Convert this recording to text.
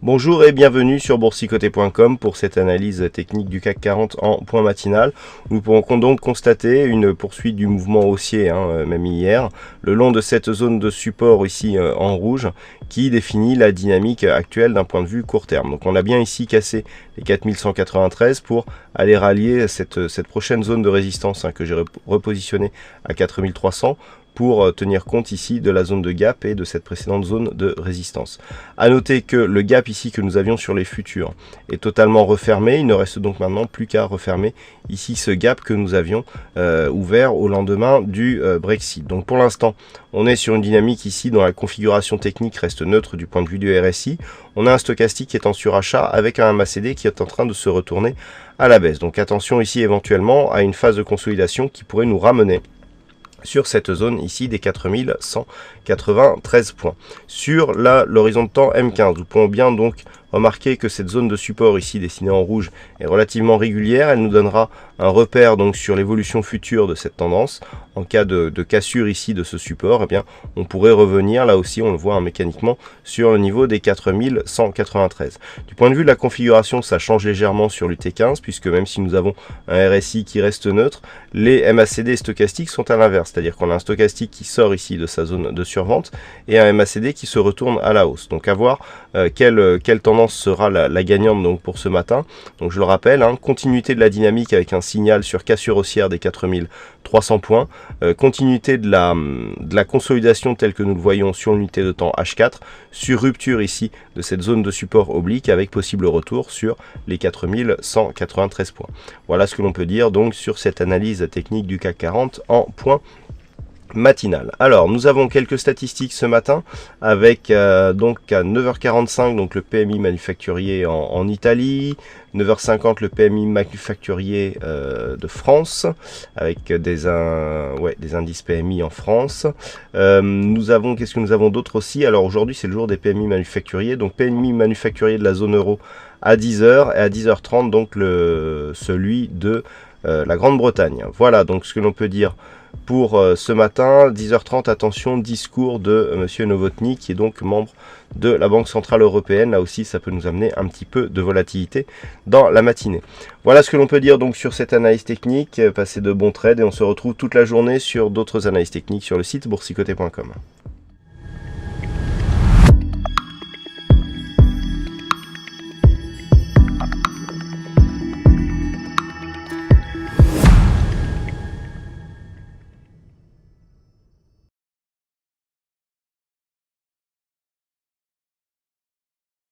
Bonjour et bienvenue sur boursicoté.com pour cette analyse technique du CAC 40 en point matinal. Nous pourrons donc constater une poursuite du mouvement haussier, même hier, le long de cette zone de support ici en rouge qui définit la dynamique actuelle d'un point de vue court terme. Donc on a bien ici cassé les 4193 pour aller rallier cette prochaine zone de résistance que j'ai repositionnée à 4300. Pour tenir compte ici de la zone de gap et de cette précédente zone de résistance. À noter que le gap ici que nous avions sur les futurs est totalement refermé. Il ne reste donc maintenant plus qu'à refermer ici ce gap que nous avions ouvert au lendemain du Brexit. Donc pour l'instant, on est sur une dynamique ici dont la configuration technique reste neutre du point de vue du RSI. On a un stochastique qui est en surachat avec un MACD qui est en train de se retourner à la baisse. Donc attention ici éventuellement à une phase de consolidation qui pourrait nous ramener sur cette zone ici des 4193 points. Sur l'horizon de temps M15, nous pouvons bien donc remarquer que cette zone de support ici dessinée en rouge est relativement régulière. Elle nous donnera un repère donc sur l'évolution future de cette tendance. En cas de cassure ici de ce support, eh bien, on pourrait revenir là aussi, on le voit mécaniquement, sur le niveau des 4193. Du point de vue de la configuration, ça change légèrement sur l'UT15 puisque même si nous avons un RSI qui reste neutre, les MACD stochastiques sont à l'inverse, c'est-à-dire qu'on a un stochastique qui sort ici de sa zone de survente et un MACD qui se retourne à la hausse. Donc à voir quelle tendance sera la gagnante donc pour ce matin. Donc je le rappelle, continuité de la dynamique avec un signal sur cassure haussière des 4300 points, continuité de la consolidation telle que nous le voyons sur l'unité de temps H4, sur rupture ici de cette zone de support oblique avec possible retour sur les 4193 points. Voilà ce que l'on peut dire donc sur cette analyse technique du CAC 40 en point matinale. Alors nous avons quelques statistiques ce matin avec donc à 9h45 donc le PMI manufacturier en Italie, 9h50 le PMI manufacturier de France avec des indices PMI en France. Nous avons, qu'est-ce que nous avons d'autre aussi? Alors aujourd'hui c'est le jour des PMI manufacturiers, donc PMI manufacturier de la zone euro à 10h et à 10h30 donc celui de la Grande-Bretagne. Voilà donc ce que l'on peut dire pour ce matin. 10h30, attention, discours de Monsieur Novotny qui est donc membre de la Banque Centrale Européenne. Là aussi ça peut nous amener un petit peu de volatilité dans la matinée. Voilà ce que l'on peut dire donc sur cette analyse technique. Passez de bons trades et on se retrouve toute la journée sur d'autres analyses techniques sur le site boursicoté.com.